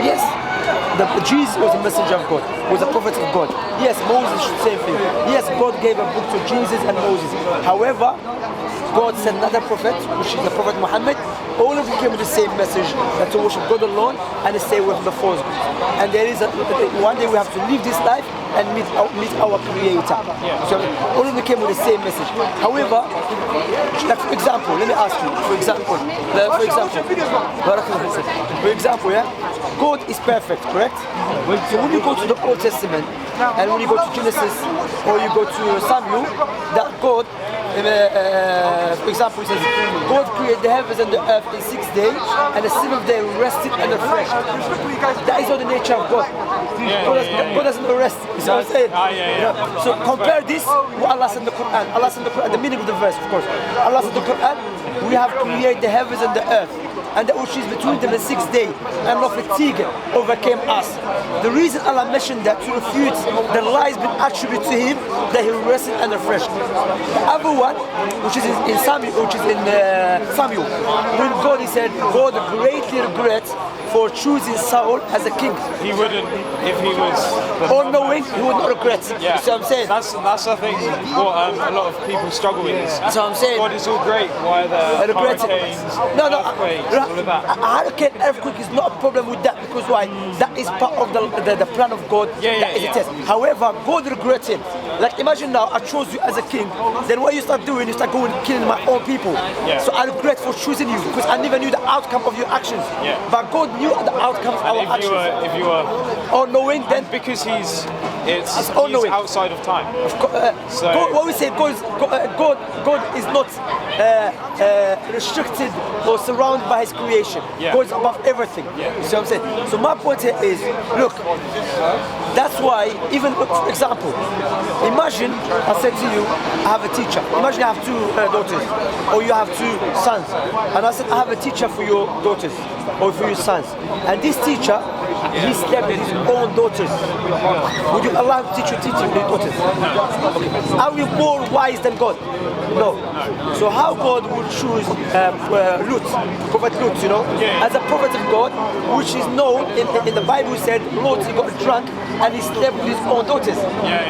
Yes, Jesus was a messenger of God, was a prophet of God. Yes, Moses should say thing. Yes, God gave a book to Jesus and Moses. However, God sent another prophet, which is the Prophet Muhammad. All of them came with the same message, that to worship God alone and to stay away from the false gods. And there is one day we have to live this life and meet our Creator. So all of them came with the same message. However, like for example, let me ask you. For example, yeah, God is perfect, correct? So when you go to the Old Testament and when you go to Genesis or you go to Samuel, that God, for example, it says, God created the heavens and the earth in 6 days, and the seventh day rested and refreshed. That is not the nature of God. God doesn't rest. You see what I'm saying? So compare this with Allah said in the Quran. Allah said in the Quran, the meaning of the verse, of course. Allah said in the Quran, we have created the heavens and the earth, and the oceans between them in 6 days, and no fatigue overcame us. The reason Allah mentioned that to refute the lies been attributed to Him, that He rested and refreshed. The other one, which is in Samuel, when God, He said, God greatly regrets for choosing Saul as a king. He wouldn't, if he was all knowing, he would not regret. Yeah. You see what I'm saying? That's I think what a lot of people struggle with is. That's what I'm saying. God is all great. Why the hurricanes, earthquakes, all of that? A hurricane, earthquake is not a problem with that, because why? That is part of the plan of God. That is a test. However, God regretting. Like imagine now, I chose you as a king. Then what you start doing, you start going killing my own people. Yeah. So I regret for choosing you, because I never knew the outcome of your actions. Yeah. But God knew the outcome of our actions. If you were all knowing, then because he's outside of time. So what we say, God is not restricted or surrounded by His creation. Yeah. God is above everything. Yeah. You see what I'm saying? So my point here is, look, that's why, even for example, imagine I said to you, I have a teacher. Imagine you have two daughters, or you have two sons, and I said I have a teacher for your daughters or for your sons, and this teacher, he slept with his own daughters. Would you allow him to teach your daughters? Okay. Are we more wise than God? No. So how God would choose Lut, Prophet Lut, you know, as a prophet of God, which is known in the Bible said Lut, he got drunk and he slept with his own daughters.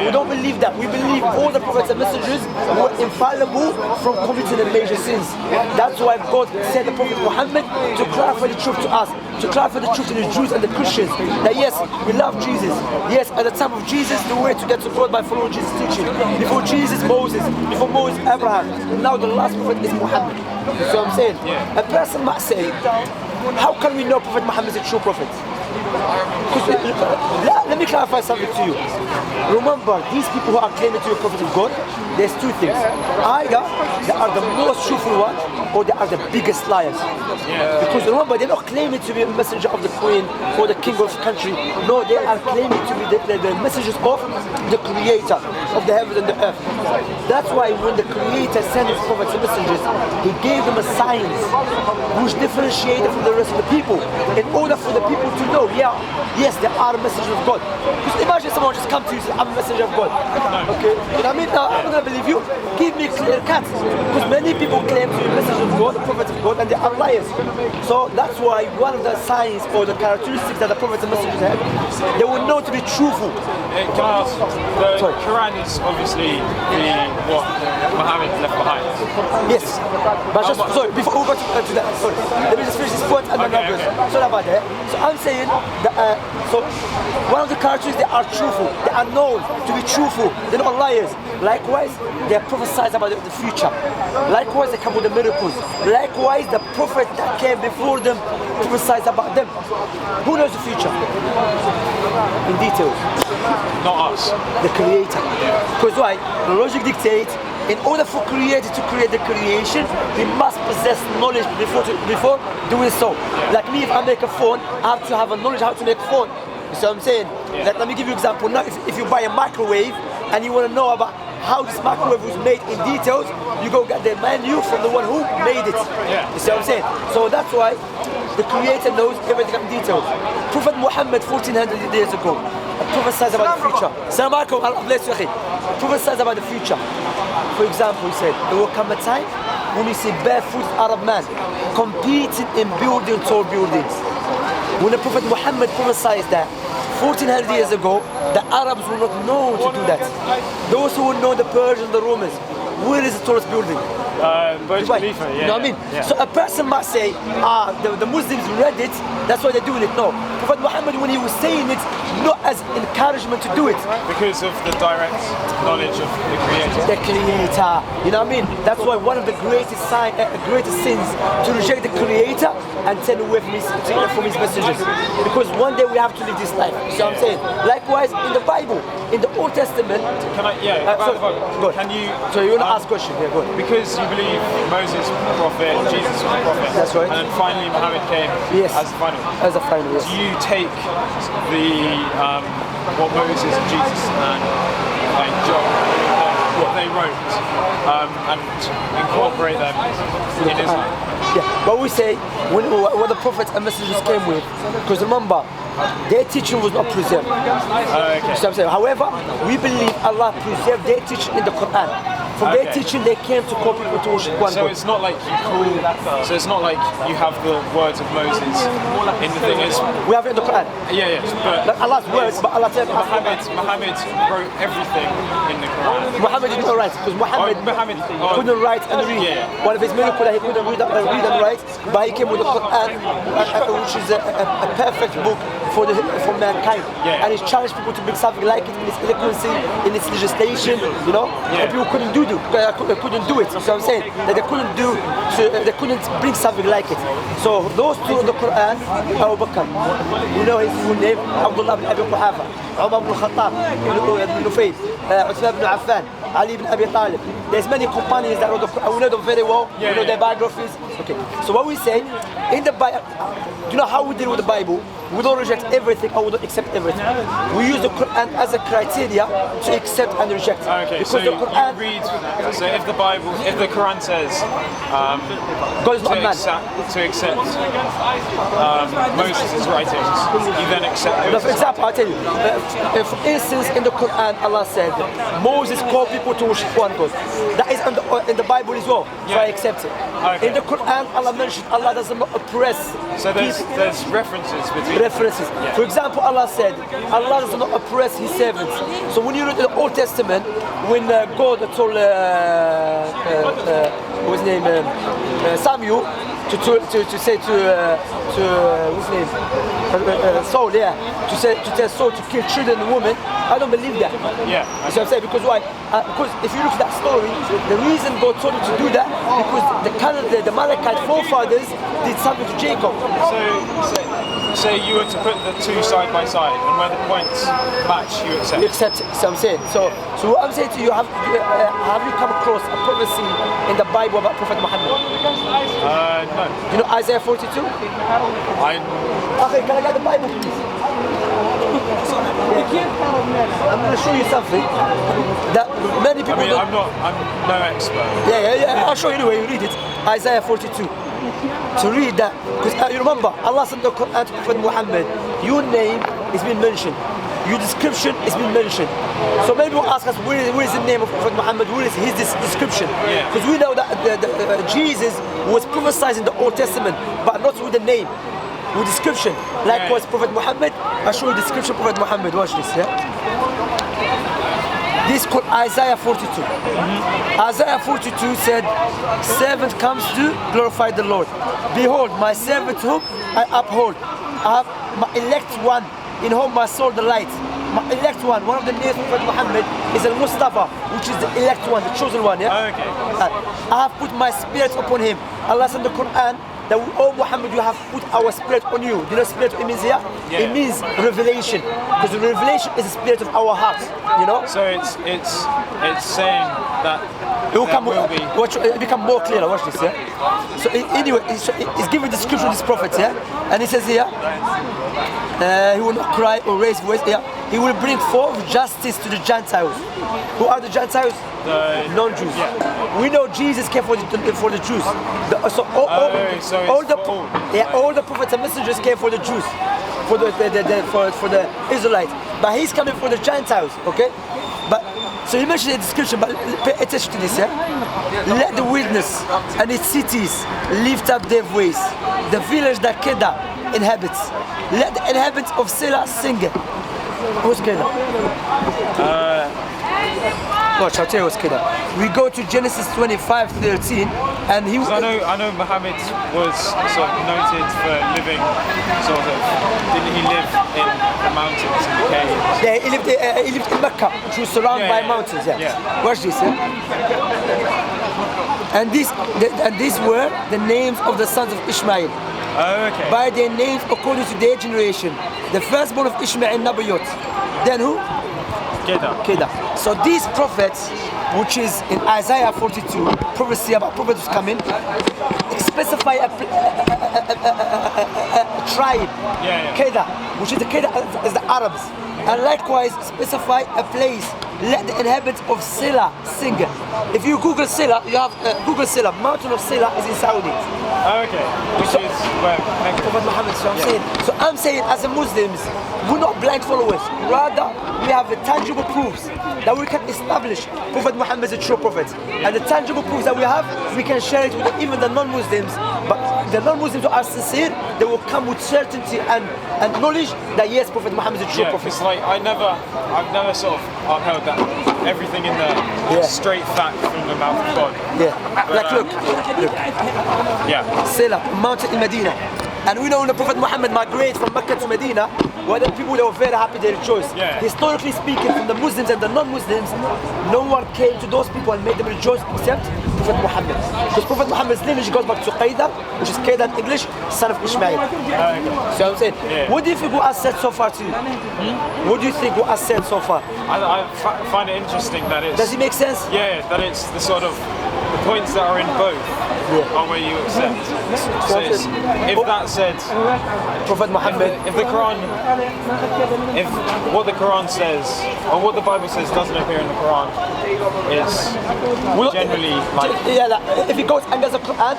We don't believe that. We believe all the prophets and messengers were infallible from committing major sins. That's why God sent the Prophet Muhammad to clarify the truth to us, to clarify the truth to the Jews and the Christians, that yes, we love Jesus. Yes, at the time of Jesus, the way to get to God by following Jesus' teaching. Before Jesus, Moses. Before Moses, Abraham. Now the last prophet is Muhammad. You see what I'm saying? A person might say, how can we know Prophet Muhammad is a true prophet? Let me clarify something to you. Remember, these people who are claiming to be a prophet of God, there's two things. Either they are the most truthful ones, or they are the biggest liars. Because remember, they're not claiming to be a messenger of the queen or the king of the country. No, they are claiming to be the messengers of the creator of the heavens and the earth. That's why when the creator sent his prophets and messengers, he gave them a signs which differentiated from the rest of the people, in order for the people to know, yes, they are a messenger of God. Because imagine someone just come to you and say, I'm a messenger of God. Okay? You know what I mean? Now, I'm not going to believe you. Give me clear cut. Because many people claim to be messengers of God, the prophets of God, and they are liars. So that's why one of the signs or the characteristics that the prophets and messengers have, they will know to be truthful. Can I ask, the Quran is obviously what Muhammad left behind. Yes. But just, sorry, before we go to that, sorry. Let me just finish this point and then others. Sorry about that. So I'm saying that, so one of the characteristics, they are truthful. They are known to be truthful. They're not liars. Likewise, they are prophesied about the future. Likewise, they come with the miracles. Likewise, the prophet that came before them prophesied about them. Who knows the future? In detail. Not us. The creator. Because why? The logic dictates, in order for creator to create the creation, he must possess knowledge before doing so. Like me, if I make a phone, I have to have a knowledge how to make a phone. You see what I'm saying? Like, let me give you an example. Now, if you buy a microwave and you want to know about how this microwave was made in details, you go get the menu from the one who made it. You see what I'm saying? So that's why the creator knows everything in details. Prophet Muhammad 1400 years ago prophesied about the future. Assalamu alaikum, Allah bless you. Prophesied about the future. For example, he said, there will come a time when you see barefoot Arab man competing in building tall buildings. when the Prophet Muhammad prophesied that 1400 years ago, the Arabs were not known to do that. Those who would know the Persians, the Romans, where is the tallest building? Burj Khalifa, yeah. You know what I mean? Yeah. So a person might say, the Muslims read it, that's why they're doing it. No. Prophet Muhammad, when he was saying it, not as encouragement to do it. Because of the direct knowledge of the Creator. The Creator. You know what I mean? That's why one of the greatest sins to reject the Creator and turn away from his messengers. Because one day we have to live this life. You see what I'm saying? Likewise, in the Bible, in the Old Testament. Can I? Yeah. Sorry, go Can you? So you want to ask a question? Yeah, go on. Because you believe Moses was a prophet, Jesus was a prophet. That's right. And then finally Muhammad came as the final. As a final, yes. Do you take the what Moses and Jesus and like John, what they wrote, and incorporate them in Islam? Yeah, but we say when the prophets and messengers came with, because remember, their teaching was not preserved. Okay. So I'm saying, however, we believe Allah preserved their teaching in the Quran. From their teaching, they came to call people to worship one God. So it's not like you call. So it's not like you have the words of Moses in the thing. Is we have it in the Quran. Yeah. But like Allah's words, but Allah said Muhammad wrote everything in the Quran. Muhammad did not write because Muhammad couldn't write and read. Yeah. One of his miracles that he couldn't read and write, but he came with the Quran, which is a perfect book for mankind. Yeah. And he challenged people to bring something like it in its eloquency, in its legislation, you know. Yeah. And people couldn't do it. So I'm saying that they couldn't bring something like it. So those two in the Quran, Abu Bakr, we know his full name, Abdullah ibn Abi Quhafa, Umar ibn Khattab, ibn Nufayl, Uthman ibn Affan, Ali ibn Abi Talib. There's many companions that wrote the Quran. We know them very well. We know their biographies. Okay. So what we say in the Bible, do you know how we deal with the Bible? We don't reject everything or we don't accept everything. We use the Quran as a criteria to accept and reject. Okay, because so the Quran, you read. So if the Quran says God is not a man. To accept Moses' writings, you then accept those. Now, for example, I'll tell you. For instance, in the Quran, Allah said Moses called people to worship one God. That is in the Bible as well. So I accept it. Okay. In the Quran, Allah mentioned Allah does not oppress. So there's references between. References. Yeah. For example, Allah said, Allah does not oppress His servants. So when you read the Old Testament, when God told what's his name, Samuel, to say to what's his name, Saul, to tell Saul to kill children and women, I don't believe that. Yeah. You see what I'm saying? Because why? Because if you look at that story, the reason God told him to do that because the Malachite forefathers did something to Jacob. So you were to put the two side by side, and where the points match, you accept. You accept it. So I'm saying. So what I'm saying to you, have you come across a prophecy in the Bible about Prophet Muhammad? No. You know Isaiah 42? Okay, can I get the Bible, please? I'm going to show you something that many people. I'm no expert. Yeah. I'll show you anyway. You read it. Isaiah 42. To read that, because you remember, Allah sent the Quran to Prophet Muhammad. Your name is being mentioned. Your description is being mentioned. So maybe we'll ask us, where is the name of Prophet Muhammad? Where is his description? Because we know that Jesus was prophesied in the Old Testament, but not with the name, with description. Likewise, Prophet Muhammad, I'll show you the description of Prophet Muhammad. Watch this, This is called Isaiah 42. Isaiah 42 said, servant comes to glorify the Lord. Behold, my servant whom I uphold. I have my elect one, in whom my soul delights. My elect one of the names of Prophet Muhammad is Al-Mustafa, which is the elect one, the chosen one. Okay. I have put my spirit upon him. Allah said in the Quran, that oh Muhammad, you have put our spirit on you. Do you know spirit it means here? Yeah. It means revelation. Because the revelation is the spirit of our hearts. You know? So it's saying that it will become more clear. Watch this, So anyway, it's giving the description of this prophet, and it says here, he will not cry or raise voice. He will bring forth justice to the Gentiles. Who are the Gentiles? The non-Jews. Yeah. We know Jesus came for the Jews. All the prophets and messengers came for the Jews, for the Israelites. But he's coming for the Gentiles. Okay, but. So he mentioned the description, but pay attention to this, Let the wilderness and its cities lift up their voice. The village that Kedah inhabits. Let the inhabitants of Sila sing it. Who's كده? Watch, I'll tell you what's كده. We go to Genesis 25:13, and he. I know Muhammad was sort of noted for living sort of. Didn't he live in the mountains and the caves? Yeah, he lived in Mecca, which was surrounded by mountains. Yeah. Watch this. And these were the names of the sons of Ishmael. Oh, okay. By their names according to their generation. The firstborn of Ishmael, Nabayot. Then who? Kedah. So these prophets, which is in Isaiah 42, prophecy about prophets coming, specify a tribe, Kedah, which is the Kedah is the Arabs, and likewise specify a place. Let the inhabitants of Sila sing. If you Google Sila, you have Google Sila. Mountain of Sila is in Saudi. Oh, okay. Which is where Prophet Muhammad. So I'm saying, as a Muslims, we're not blind followers. Rather, we have the tangible proofs that we can establish Prophet Muhammad is a true prophet. And the tangible proofs that we have, we can share it with even the non-Muslims. But the non-Muslims who are sincere, they will come with certainty and knowledge that yes, Prophet Muhammad is a true prophet. It's like I've never sort of upheld that everything in there straight fact from the mouth of God. Yeah. But, like look. Yeah. Sila, mountain in Medina. And we know when the Prophet Muhammad migrated from Mecca to Medina, where the people they were very happy they rejoiced. Yeah. Historically speaking, from the Muslims and the non-Muslims, no one came to those people and made them rejoice except Prophet Muhammad. Because Prophet Muhammad's lineage goes back to Qaida, which is Qaida in English, son of Ishmael. See what I'm saying? Yeah. What do you think what I said so far to you? What do you think what I said so far? I find it interesting that it's... Does it make sense? Yeah, that it's the sort of the points that are in both are where you accept. So if that said, Prophet Muhammad, if the Quran, if what the Quran says or what the Bible says doesn't appear in the Quran is generally like if it goes against the Quran,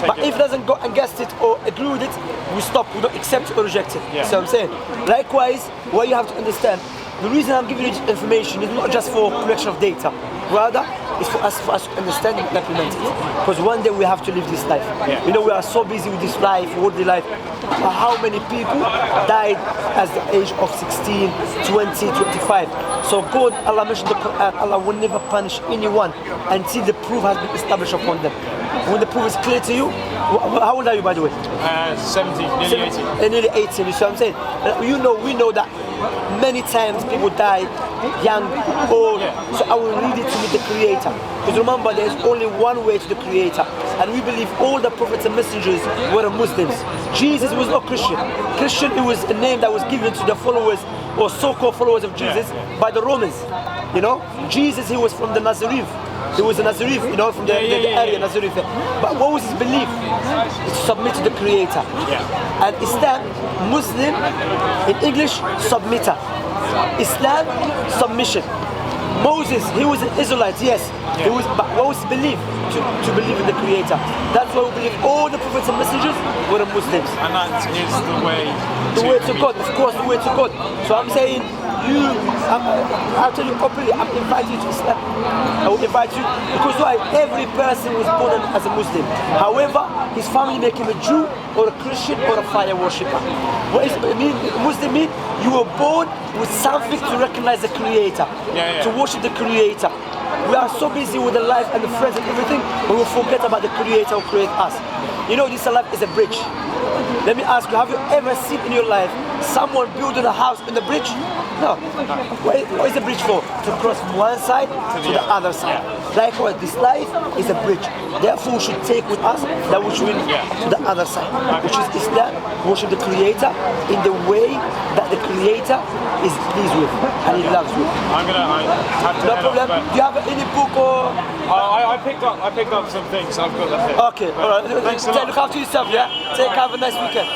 but if it doesn't go against it or agree with it, we stop. We don't accept it or reject it. So I'm saying, likewise, what you have to understand. The reason I'm giving you this information is not just for collection of data, rather it's for us to understand and implement it. Because one day we have to live this life. You know, we are so busy with this life, worldly life. How many people died at the age of 16, 20, 25? So God, Allah mentioned the Quran, Allah will never punish anyone until the proof has been established upon them. When the proof is clear to you, how old are you, by the way? 70, nearly 80. Nearly 80, you see what I'm saying? We know that many times people die young, old, so I will lead it to meet the Creator. Because remember, there is only one way to the Creator. And we believe all the prophets and messengers were Muslims. Jesus was not Christian. Christian, it was a name that was given to the followers or so-called followers of Jesus by the Romans. You know, Jesus, he was from the Nazareth. He was a Nazareth, you know, from the area, Nazareth. But what was his belief? It's to submit to the Creator. And Islam, Muslim, in English, submitter. Islam, submission. Moses, he was an Israelite, yes. He was, but what was his belief? To believe in the Creator. That's why we believe all the prophets and messengers were Muslims. And that is the way to God, of course, the way to God. So I'm saying, I'll tell you properly, I'm inviting you to Islam. I will invite you, because why? Every person was born as a Muslim. However, his family make him a Jew or a Christian or a fire worshipper. What is Muslim mean? You were born with something to recognize the Creator, to worship the Creator. We are so busy with the life and the friends and everything, we will forget about the Creator who created us. You know, this life is a bridge. Let me ask you, have you ever seen in your life someone building a house in the bridge? No. What is the bridge for? To cross from one side to the other side. Likewise, this life is a bridge. Therefore, we should take with us that which will to the other side, which is Islam, worship the Creator in the way that the Creator is pleased with and He loves with. I have to no problem. Do you have any book or? I picked up some things. I've got that here. Okay, all right. Thanks a lot. Look after yourself, yeah? Take care, have a nice weekend.